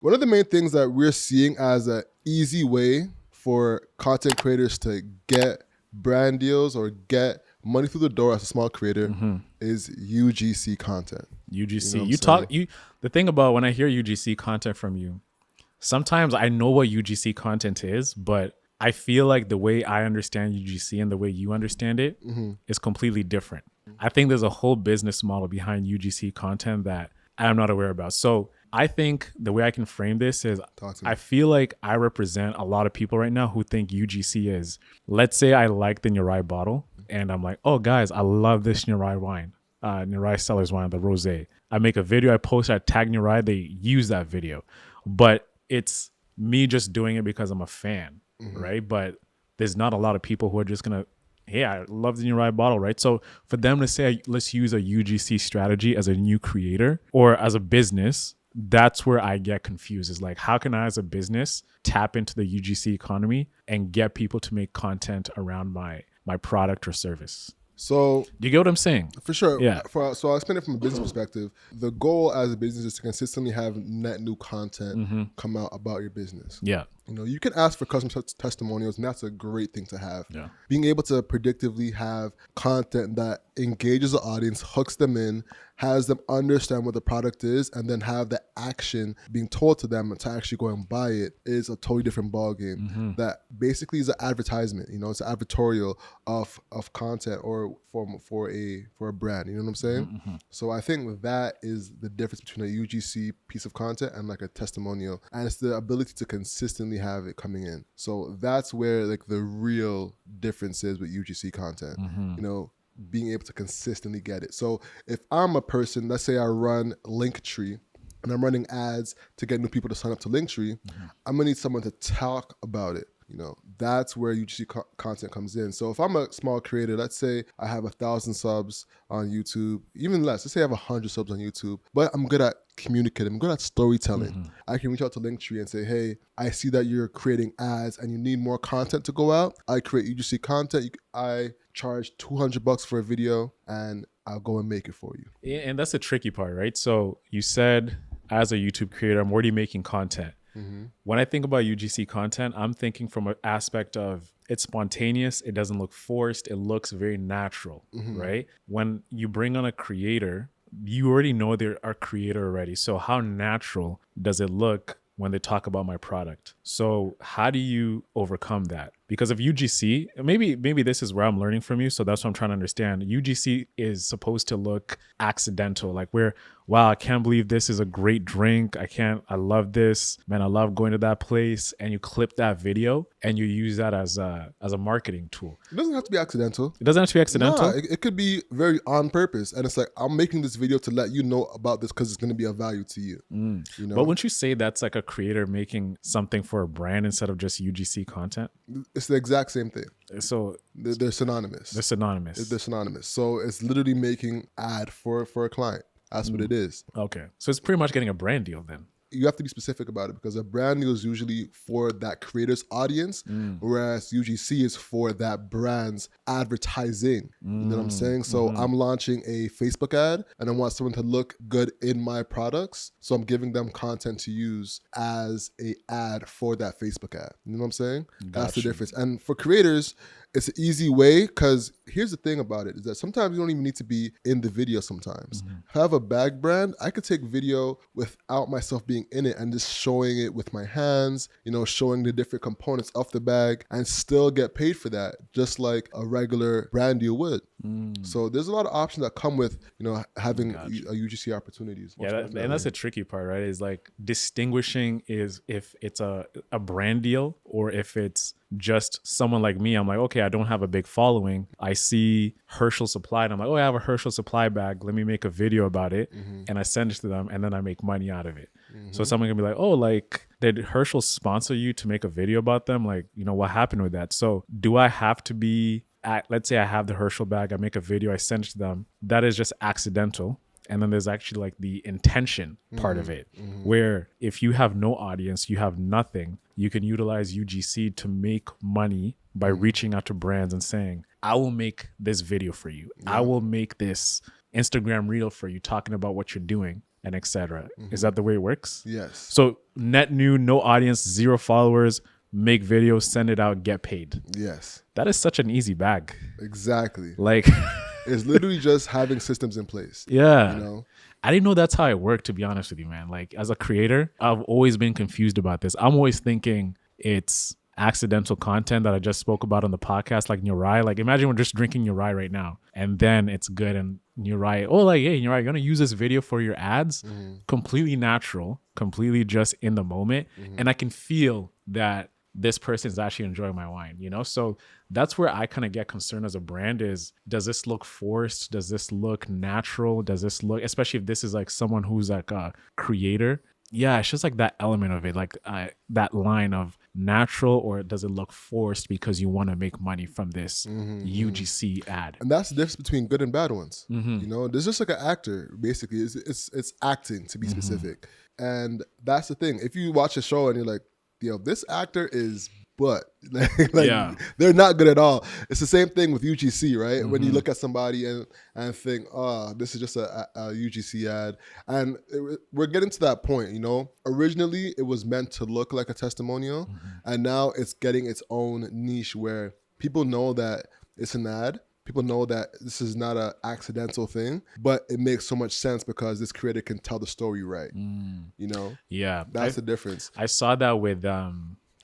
One of the main things that we're seeing as an easy way for content creators to get brand deals or get money through the door as a small creator is UGC content. UGC. The thing about when I hear UGC content from you, sometimes I know what UGC content is, but I feel like the way I understand UGC and the way you understand it is completely different. I think there's a whole business model behind UGC content that I'm not aware about. So I think the way I can frame this is I feel like I represent a lot of people right now who think UGC is, let's say I like the Nirai bottle and I'm like, oh guys, I love this Nirai wine, Nirai Cellars wine, the rosé. I make a video, I post, I tag Nirai, they use that video. But it's me just doing it because I'm a fan, right? But there's not a lot of people who are just going to, hey, I love the Nirai bottle, right? So for them to say, let's use a UGC strategy as a new creator or as a business, that's where I get confused. Is like, how can I as a business tap into the UGC economy and get people to make content around my product or service? So do you get what I'm saying? For sure. Yeah. So I'll explain it from a business perspective. The goal as a business is to consistently have net new content come out about your business. Yeah. You know, you can ask for customer testimonials, and that's a great thing to have. Yeah. Being able to predictively have content that engages the audience, hooks them in, has them understand what the product is, and then have the action being told to them to actually go and buy it is a totally different ballgame. That basically is an advertisement. You know, it's an advertorial of content or for a brand. You know what I'm saying? So I think that is the difference between a UGC piece of content and like a testimonial, and it's the ability to consistently have it coming in. So that's where like the real difference is with UGC content. You know, being able to consistently get it. So if I'm a person, let's say I run Linktree and I'm running ads to get new people to sign up to Linktree, I'm gonna need someone to talk about it. You know, that's where UGC content comes in. So if I'm a small creator, let's say I have 1,000 subs on YouTube, even less, let's say I have 100 subs on YouTube, but I'm good at communicating, I'm good at storytelling. I can reach out to Linktree and say, hey, I see that you're creating ads and you need more content to go out. I create UGC content. I charge $200 for a video and I'll go and make it for you. And that's the tricky part, right? So you said as a YouTube creator, I'm already making content. When I think about UGC content, I'm thinking from an aspect of it's spontaneous. It doesn't look forced. It looks very natural, right? When you bring on a creator, you already know they're a creator already. So how natural does it look when they talk about my product? So how do you overcome that? Because of UGC, maybe this is where I'm learning from you. So that's what I'm trying to understand. UGC is supposed to look accidental, like where, wow, I can't believe this is a great drink. I love this, man. I love going to that place. And you clip that video and you use that as a marketing tool. It doesn't have to be accidental. It doesn't have to be accidental? Nah, it could be very on purpose. And it's like, I'm making this video to let you know about this because it's going to be of value to you. You know? But wouldn't you say that's like a creator making something for a brand instead of just UGC content? It's the exact same thing. So they're synonymous. They're synonymous. They're synonymous. So it's literally making ad for a client. That's what it is. Okay. So it's pretty much getting a brand deal then. You have to be specific about it because a brand deal is usually for that creator's audience, whereas UGC is for that brand's advertising. You know what I'm saying? So I'm launching a Facebook ad and I want someone to look good in my products. So I'm giving them content to use as a ad for that Facebook ad. You know what I'm saying? That's the difference. And for creators, it's an easy way because here's the thing about it is that sometimes you don't even need to be in the video sometimes. If I have a bag brand, I could take video without myself being in it and just showing it with my hands, you know, showing the different components of the bag and still get paid for that, just like a regular brand deal would. So there's a lot of options that come with, you know, having a UGC opportunities. Yeah, and that's the tricky part, right? Is like distinguishing is if it's a brand deal or if it's just someone like me. I'm like, okay, I don't have a big following. I see Herschel Supply and I'm like, oh, I have a Herschel Supply bag. Let me make a video about it. And I send it to them and then I make money out of it. So someone can be like, oh, like, did Herschel sponsor you to make a video about them? Like, you know, what happened with that? So do I have to be let's say I have the Herschel bag, I make a video, I send it to them. That is just accidental. And then there's actually like the intention part of it, where if you have no audience, you have nothing, you can utilize UGC to make money by reaching out to brands and saying, I will make this video for you. I will make this Instagram reel for you talking about what you're doing. and etc. Is that the way it works? Yes. So net new, no audience, 0 followers, make videos, send it out, get paid. Yes. That is such an easy bag. Exactly. Like, it's literally just having systems in place. yeah. You know? I didn't know that's how it worked, to be honest with you, man. Like, as a creator, I've always been confused about this. I'm always thinking it's accidental content that I just spoke about on the podcast, like Nurai. Like, imagine we're just drinking Nurai right now, and then it's good, and Nurai, oh, like, hey, Nurai, you're gonna use this video for your ads? Completely natural, completely just in the moment, and I can feel that this person is actually enjoying my wine, you know? So that's where I kind of get concerned as a brand is, does this look forced? Does this look natural? Does this look, especially if this is like someone who's like a creator? Yeah, it's just like that element of it, like that line of natural, or does it look forced because you want to make money from this UGC ad? And that's the difference between good and bad ones. You know, there's just like an actor, basically. It's acting, to be specific. And that's the thing. If you watch a show and you're like, yo, this actor is but Yeah. they're not good at all. It's the same thing with UGC, right? When you look at somebody and think, oh, this is just a UGC ad. And we're getting to that point, you know? Originally, it was meant to look like a testimonial. And now it's getting its own niche where people know that it's an ad. People know that this is not an accidental thing, but it makes so much sense because this creator can tell the story right. You know? Yeah. That's the difference. I saw that with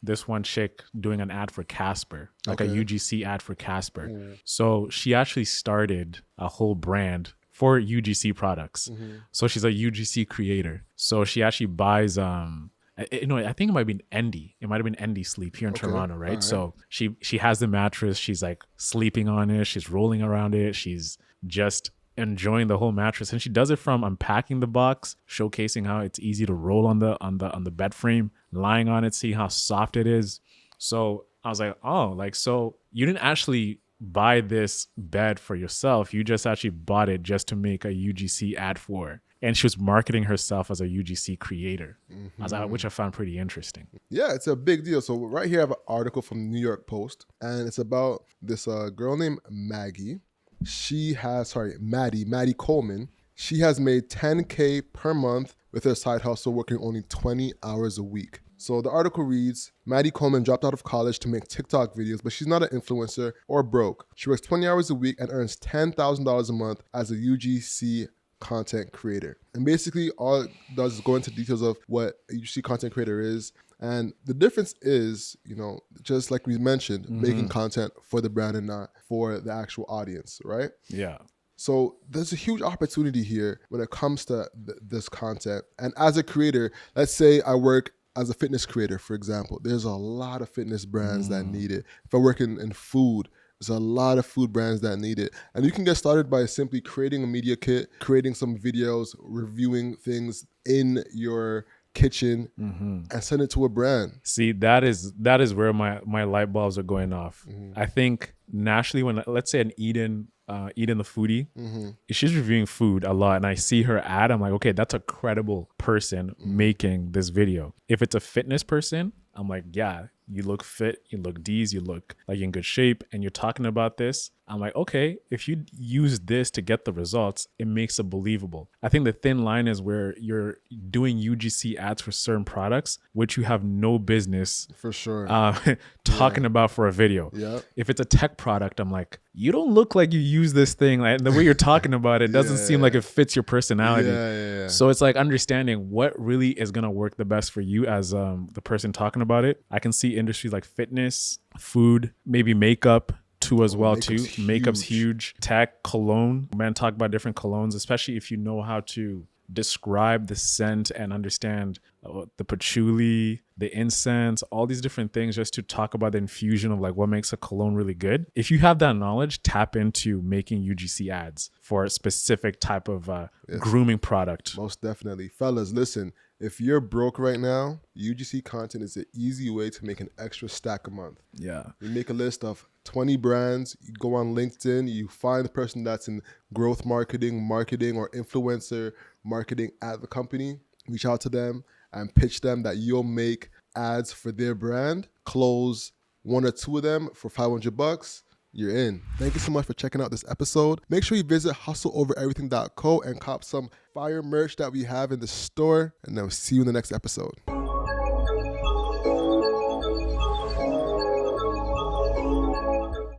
this one chick doing an ad for Casper, like a UGC ad for Casper. So she actually started a whole brand for UGC products. So she's a UGC creator. So she actually buys I think it might be Endy. It might have been Endy Sleep here in Toronto, right? Right? So she has the mattress. She's like sleeping on it. She's rolling around it. She's just enjoying the whole mattress, and she does it from unpacking the box, showcasing how it's easy to roll on the bed frame, lying on it, see how soft it is. So I was like, oh, like, so you didn't actually buy this bed for yourself. You just actually bought it just to make a UGC ad for. And she was marketing herself as a UGC creator, which I found pretty interesting. Yeah, it's a big deal. So right here I have an article from the New York Post, and it's about this girl named Maddie Coleman. She has made $10K per month with her side hustle, working only 20 hours a week. So the article reads, Maddie Coleman dropped out of college to make TikTok videos, but she's not an influencer or broke. She works 20 hours a week and earns $10,000 a month as a UGC content creator. And basically all it does is go into details of what a UGC content creator is. And the difference is, you know, just like we mentioned, making content for the brand and not for the actual audience, right? Yeah. So there's a huge opportunity here when it comes to this content. And as a creator, let's say I work as a fitness creator, for example. There's a lot of fitness brands that need it. If I work in food, there's a lot of food brands that need it. And you can get started by simply creating a media kit, creating some videos, reviewing things in your kitchen and send it to a brand. See, that is where my light bulbs are going off. I think nationally, when, let's say, an Eden the foodie, if she's reviewing food a lot and I see her ad, I'm like, okay, that's a credible person making this video. If it's a fitness person, I'm like, yeah, you look fit, you look D's, you look like you're in good shape, and you're talking about this. I'm like, okay, if you use this to get the results, it makes it believable. I think the thin line is where you're doing UGC ads for certain products, which you have no business for sure talking about for a video. Yeah. If it's a tech product, I'm like, you don't look like you use this thing. Like, the way you're talking about it doesn't seem like it fits your personality. So it's like understanding what really is going to work the best for you as the person talking about it. I can see industries like fitness, food, maybe makeup too as well too. Makeup's huge. Tech, cologne. Man, talk about different colognes, especially if you know how to describe the scent and understand the patchouli, the incense, all these different things, just to talk about the infusion of like what makes a cologne really good. If you have that knowledge, tap into making UGC ads for a specific type of grooming product. Most definitely. Fellas, listen, if you're broke right now, UGC content is an easy way to make an extra stack a month. Yeah. You make a list of 20 brands, you go on LinkedIn, you find the person that's in growth marketing, or influencer marketing at the company, reach out to them and pitch them that you'll make ads for their brand, close one or two of them for $500, you're in. Thank you so much for checking out this episode. Make sure you visit hustleovereverything.co and cop some fire merch that we have in the store. And then we'll see you in the next episode.